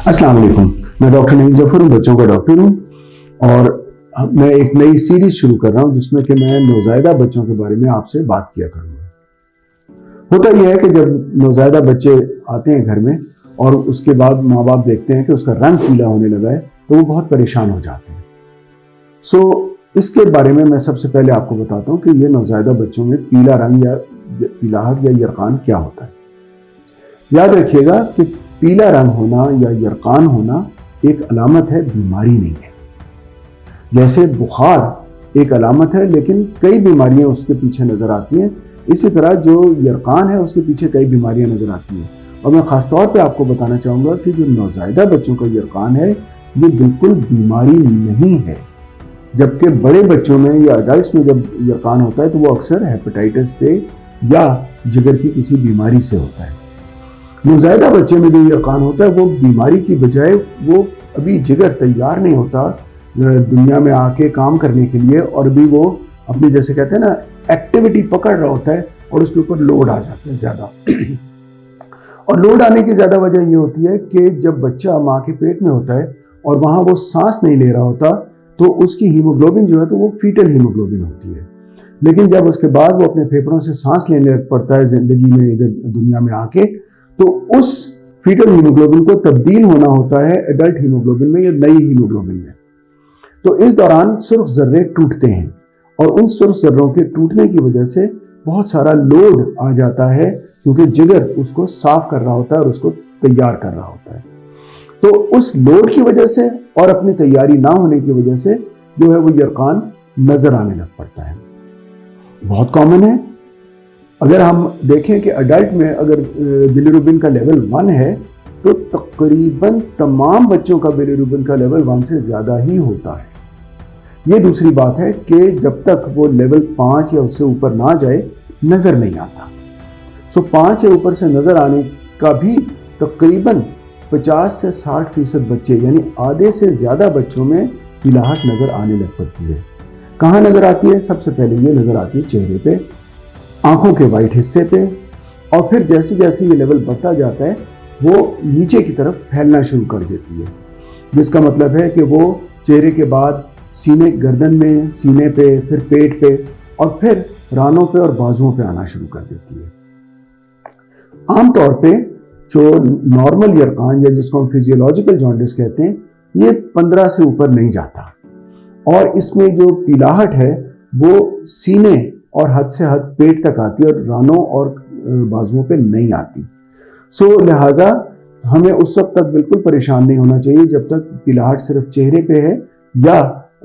अस्सलाम वालेकुम, मैं डॉक्टर नईम जफर हूँ, बच्चों का डॉक्टर हूँ और मैं एक नई सीरीज शुरू कर रहा हूँ जिसमें कि मैं नौज़ायदा बच्चों के बारे में आपसे बात किया करूँगा। होता यह है कि जब नौज़ायदा बच्चे आते हैं घर में और उसके बाद माँ बाप देखते हैं कि उसका रंग पीला होने लगा है तो वो बहुत परेशान हो जाते हैं। इसके बारे में मैं सबसे पहले आपको बताता हूँ कि ये नौज़ायदा बच्चों में पीला रंग या पीलाहट या यरकान क्या होता है। याद रखिएगा कि पीला रंग होना या यरकान होना एक अलामत है, बीमारी नहीं है। जैसे बुखार एक अलामत है लेकिन कई बीमारियां उसके पीछे नजर आती हैं, इसी तरह जो यरकान है उसके पीछे कई बीमारियां नजर आती हैं। और मैं खासतौर पे आपको बताना चाहूँगा कि जो नौज़ायदा बच्चों का यरकान है ये बिल्कुल बीमारी नहीं है, जबकि बड़े बच्चों में या अडल्ट में जब यरकान होता है तो वो अक्सर हेपेटाइटिस से या जिगर की किसी बीमारी से होता है। नौज़ायदा बच्चे में जो यरकान होता है वो बीमारी की बजाय वो अभी जिगर तैयार नहीं होता दुनिया में आके काम करने के लिए, और भी वो अपनी जैसे कहते हैं ना एक्टिविटी पकड़ रहा होता है और उसके ऊपर लोड आ जाता है ज़्यादा। और लोड आने की ज़्यादा वजह ये होती है कि जब बच्चा माँ के पेट में होता है और वहाँ वो सांस नहीं ले रहा होता तो उसकी हीमोग्लोबिन जो है तो वो फीटल हीमोग्लोबिन होती है, लेकिन जब उसके बाद वो अपने फेफड़ों से सांस लेने लग पड़ता है ज़िंदगी में इधर दुनिया में आके, तो उस फीटल हीमोग्लोबिन को तब्दील होना होता है एडल्ट हीमोग्लोबिन में या नई हीमोग्लोबिन में। तो इस दौरान सुर्ख जर्रे टूटते हैं और उन सुर्ख जर्रों के टूटने की वजह से बहुत सारा लोड आ जाता है, क्योंकि जिगर उसको साफ कर रहा होता है और उसको तैयार कर रहा होता है। तो उस लोड की वजह से और अपनी तैयारी ना होने की वजह से जो है वो यरकान नजर आने लग पड़ता है। बहुत कॉमन है। अगर हम देखें कि अडल्ट में अगर बिलिरुबिन का लेवल 1 है तो तकरीबन तमाम बच्चों का बिलिरुबिन का लेवल 1 से ज़्यादा ही होता है। ये दूसरी बात है कि जब तक वो लेवल 5 या उससे ऊपर ना जाए नज़र नहीं आता। 5 या ऊपर से नज़र आने का भी तकरीबन 50 से 60% बच्चे यानी आधे से ज़्यादा बच्चों में पीलाहट नज़र आने लग पड़ती है। कहाँ नज़र आती है? सबसे पहले ये नज़र आती है चेहरे पे, आंखों के वाइट हिस्से पे, और फिर जैसे जैसे ये लेवल बढ़ता जाता है वो नीचे की तरफ फैलना शुरू कर देती है, जिसका मतलब है कि वो चेहरे के बाद सीने, गर्दन में, सीने पे, फिर पेट पे और फिर रानों पे और बाजुओं पे आना शुरू कर देती है। आमतौर पे जो नॉर्मल यरकान या जिसको हम फिजियोलॉजिकल जॉन्डिस कहते हैं ये 15 से ऊपर नहीं जाता, और इसमें जो पीलाहट है वो सीने और हद से हद पेट तक आती है और रानों और बाजुओं पे नहीं आती। लिहाजा हमें उस वक्त तक बिल्कुल परेशान नहीं होना चाहिए जब तक पीलाहट सिर्फ चेहरे पे है या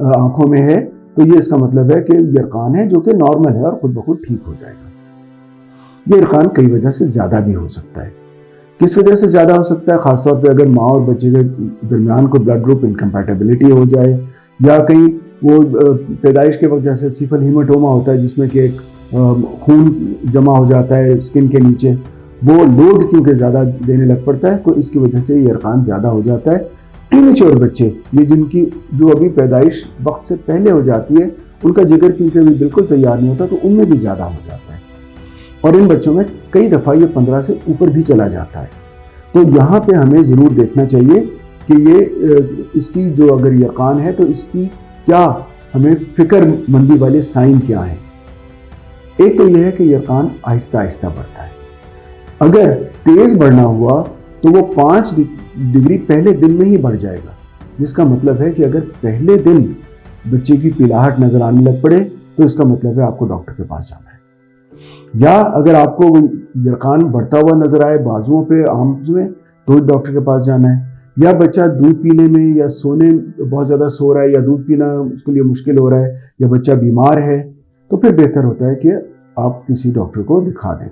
आंखों में है, तो ये इसका मतलब है कि यरकान है जो कि नॉर्मल है और खुद ब खुद ठीक हो जाएगा। ये यरकान कई वजह से ज़्यादा भी हो सकता है। किस वजह से ज़्यादा हो सकता है? ख़ासतौर पे अगर माँ और बच्चे के दरमियान कोई ब्लड ग्रुप इनकम्पैटिबिलिटी हो जाए, या कहीं वो पैदाइश के वक्त जैसे सिफल हीमाटोमा होता है जिसमें कि एक खून जमा हो जाता है स्किन के नीचे, वो लोड क्योंकि ज़्यादा देने लग पड़ता है तो इसकी वजह से यरकान ज़्यादा हो जाता है। प्रीमेच्योर बच्चे, ये जिनकी जो अभी पैदाइश वक्त से पहले हो जाती है, उनका जिगर क्योंकि अभी बिल्कुल तैयार नहीं होता तो उनमें भी ज़्यादा हो जाता है, और इन बच्चों में कई दफ़ा ये 15 से ऊपर भी चला जाता है। तो यहाँ पे हमें ज़रूर देखना चाहिए कि ये इसकी जो अगर यरकान है तो इसकी क्या हमें फिक्रमंदी वाले साइन क्या हैं। एक तो यह है कि यरकान आहिस्ता आहिस्ता बढ़ता है। अगर तेज़ बढ़ना हुआ तो वो 5 डिग्री पहले दिन में ही बढ़ जाएगा, जिसका मतलब है कि अगर पहले दिन बच्चे की पीलाहट नज़र आने लग पड़े तो इसका मतलब है आपको डॉक्टर के पास जाना है। या अगर आपको यरकान बढ़ता हुआ नजर आए बाजुओं पे, आर्म्स में, तो डॉक्टर के पास जाना है। या बच्चा दूध पीने में या सोने बहुत ज़्यादा सो रहा है या दूध पीना उसके लिए मुश्किल हो रहा है, या बच्चा बीमार है, तो फिर बेहतर होता है कि आप किसी डॉक्टर को दिखा दें।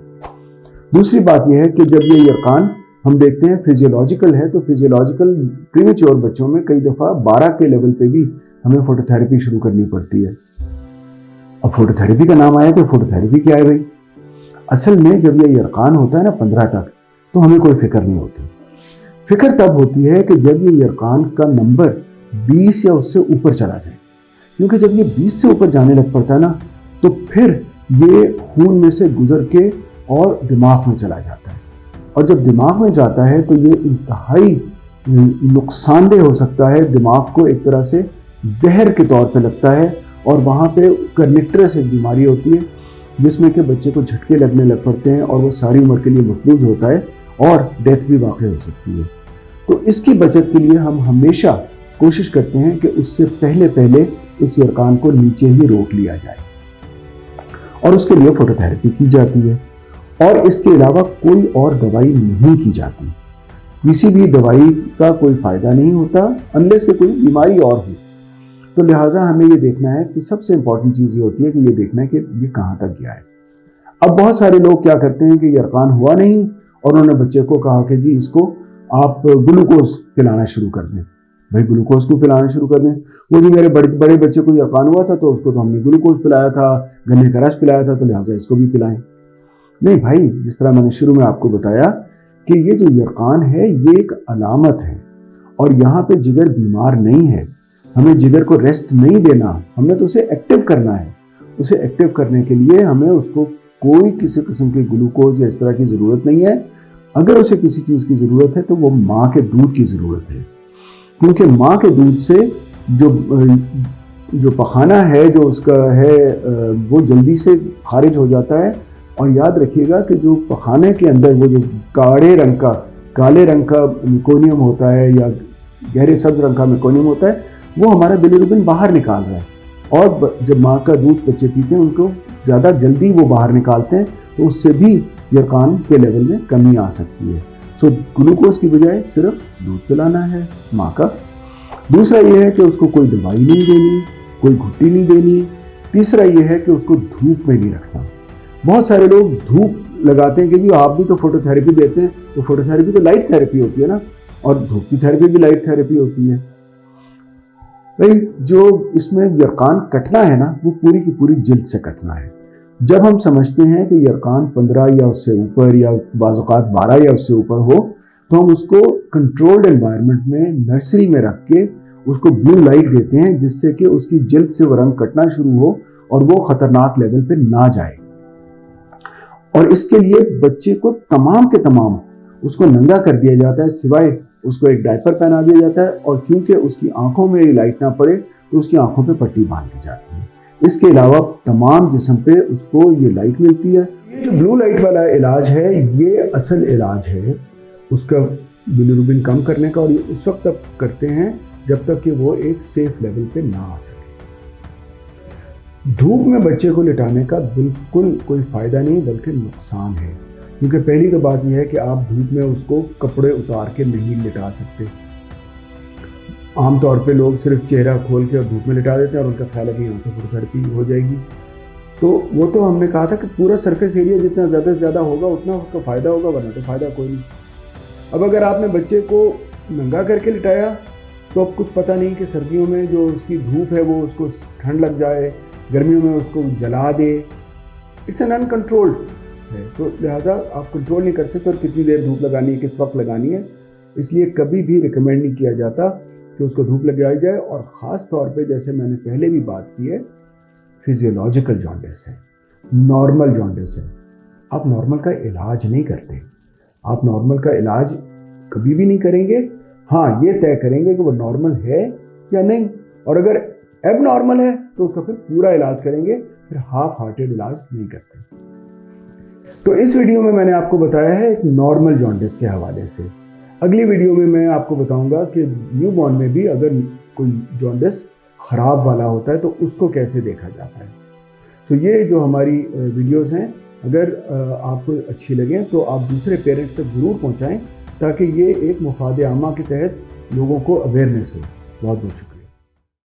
दूसरी बात यह है कि जब ये यरकान हम देखते हैं फिजियोलॉजिकल है तो फिजियोलॉजिकल प्रीमेच्योर बच्चों में कई दफ़ा 12 के लेवल पे भी हमें फोटोथेरेपी शुरू करनी पड़ती है। अब फोटोथेरेपी का नाम आया तो फोटोथेरेपी क्या है भाई? असल में जब ये यरकान होता है ना 15 तक, तो हमें कोई फिक्र नहीं होती। फिक्र तब होती है कि जब ये यरकान का नंबर 20 या उससे ऊपर चला जाए, क्योंकि जब ये 20 से ऊपर जाने लग पड़ता है ना तो फिर ये खून में से गुजर के और दिमाग में चला जाता है, और जब दिमाग में जाता है तो ये इंतहाई नुकसान दह हो सकता है, दिमाग को एक तरह से जहर के तौर पे लगता है, और वहाँ पे कर्निक्टरस एक बीमारी होती है जिसमें कि बच्चे को झटके लगने लग पड़ते हैं और वो सारी उम्र के लिए मफलूज होता है और डेथ भी वाक़ हो सकती है। तो इसकी बचत के लिए हम हमेशा कोशिश करते हैं कि उससे पहले इस यरकान को नीचे ही रोक लिया जाए, और उसके लिए फोटोथेरेपी की जाती है। और इसके अलावा कोई और दवाई नहीं की जाती। किसी भी दवाई का कोई फ़ायदा नहीं होता अनलेस कि कोई बीमारी और हो। तो लिहाजा हमें ये देखना है कि सबसे इम्पॉर्टेंट चीज़ ये होती है कि ये देखना है कि ये कहाँ तक गया है। अब बहुत सारे लोग क्या करते हैं कि यरकान हुआ नहीं और उन्होंने बच्चे को कहा कि जी इसको आप ग्लूकोज पिलाना शुरू कर दें। भाई ग्लूकोज क्यों पिलाना शुरू कर दें? वो जी मेरे बड़े बच्चे को यरकान हुआ था तो उसको तो हमने ग्लूकोज पिलाया था, गन्ने का रस पिलाया था, तो लिहाजा इसको भी पिलाएं। नहीं भाई, जिस तरह मैंने शुरू में आपको बताया कि ये जो यरकान है ये एक अलामत है, और यहाँ पे जिगर बीमार नहीं है। हमें जिगर को रेस्ट नहीं देना, हमने तो उसे एक्टिव करना है। उसे एक्टिव करने के लिए हमें उसको कोई किसी किस्म के ग्लूकोज या इस तरह की ज़रूरत नहीं है। अगर उसे किसी चीज़ की ज़रूरत है तो वो माँ के दूध की ज़रूरत है, क्योंकि माँ के दूध से जो पखाना है जो उसका है वो जल्दी से खारिज हो जाता है। और याद रखिएगा कि जो पखाने के अंदर वो जो काले रंग का मेकोनियम होता है या गहरे सब्ज रंग का मेकोनियम होता है, वो हमारा बिलिरुबिन बाहर निकाल रहा है। और जब माँ का दूध बच्चे पीते हैं उनको ज़्यादा जल्दी वो बाहर निकालते हैं, तो उससे भी यरकान के लेवल में कमी आ सकती है। सो ग्लूकोज की बजाय सिर्फ दूध पिलाना है माँ का। दूसरा ये है कि उसको कोई दवाई नहीं देनी, कोई घुट्टी नहीं देनी। तीसरा ये है कि उसको धूप में नहीं रखना। बहुत सारे लोग धूप लगाते हैं कि जी आप भी तो फोटोथेरेपी देते हैं, तो फोटोथेरेपी तो लाइट थेरेपी होती है ना, और धूप की थेरेपी भी लाइट थेरेपी होती है। भाई जो इसमें यरकान कटना है ना, वो पूरी की पूरी जिल्द से कटना है। जब हम समझते हैं कि यरकान 15 या उससे ऊपर या बाज़ औक़ात 12 या उससे ऊपर हो, तो हम उसको कंट्रोल्ड एनवायरनमेंट में नर्सरी में रख के उसको ब्लू लाइट देते हैं, जिससे कि उसकी जिल्द से वो रंग कटना शुरू हो और वो ख़तरनाक लेवल पे ना जाए। और इसके लिए बच्चे को तमाम के तमाम उसको नंगा कर दिया जाता है, सिवाय उसको एक डायपर पहना दिया जाता है, और क्योंकि उसकी आंखों में ये लाइट ना पड़े तो उसकी आंखों पे पट्टी बांध दी जाती है। इसके अलावा तमाम जिस्म पे उसको ये लाइट मिलती है। ये जो ब्लू लाइट वाला इलाज है ये असल इलाज है उसका बिलिरुबिन कम करने का, और ये उस वक्त तक करते हैं जब तक कि वो एक सेफ लेवल पे ना आ सके। धूप में बच्चे को लिटाने का बिल्कुल कोई फ़ायदा नहीं बल्कि नुकसान है, क्योंकि पहली तो बात यह है कि आप धूप में उसको कपड़े उतार के नहीं लिटा सकते। आमतौर पे लोग सिर्फ चेहरा खोल के और धूप में लिटा देते हैं और उनका ख्याल है कि यहाँ से फोटोथेरेपी हो जाएगी। तो वो तो हमने कहा था कि पूरा सरफेस एरिया जितना ज़्यादा से ज़्यादा होगा उतना उसका फ़ायदा होगा, वरना तो फ़ायदा कोई नहीं। अब अगर आपने बच्चे को नंगा करके लिटाया तो अब कुछ पता नहीं कि सर्दियों में जो उसकी धूप है वो उसको ठंड लग जाए, गर्मियों में उसको जला दे। इट्स एन अनकंट्रोल्ड है, तो लिहाजा आप कंट्रोल नहीं कर सकते और कितनी देर धूप लगानी है, किस वक्त लगानी है। इसलिए कभी भी रिकमेंड नहीं किया जाता कि उसको धूप लगाई जाए। और ख़ास तौर पे जैसे मैंने पहले भी बात की है, फिजियोलॉजिकल जॉन्डिस है, नॉर्मल जॉन्डिस है। आप नॉर्मल का इलाज नहीं करते, आप नॉर्मल का इलाज कभी भी नहीं करेंगे। हाँ, ये तय करेंगे कि वो नॉर्मल है या नहीं, और अगर एब नॉर्मल है तो उसका फिर पूरा इलाज करेंगे, फिर हाफ हार्टेड इलाज नहीं करते। तो इस वीडियो में मैंने आपको बताया है एक नॉर्मल जॉन्डिस के हवाले से। अगली वीडियो में मैं आपको बताऊंगा कि न्यूबॉर्न में भी अगर कोई जॉन्डिस ख़राब वाला होता है तो उसको कैसे देखा जाता है। तो ये जो हमारी वीडियोस हैं, अगर आपको अच्छी लगें तो आप दूसरे पेरेंट्स तक ज़रूर पहुंचाएं, ताकि ये एक मुफाद आमा के तहत लोगों को अवेयरनेस हो। बहुत बहुत शुक्रिया।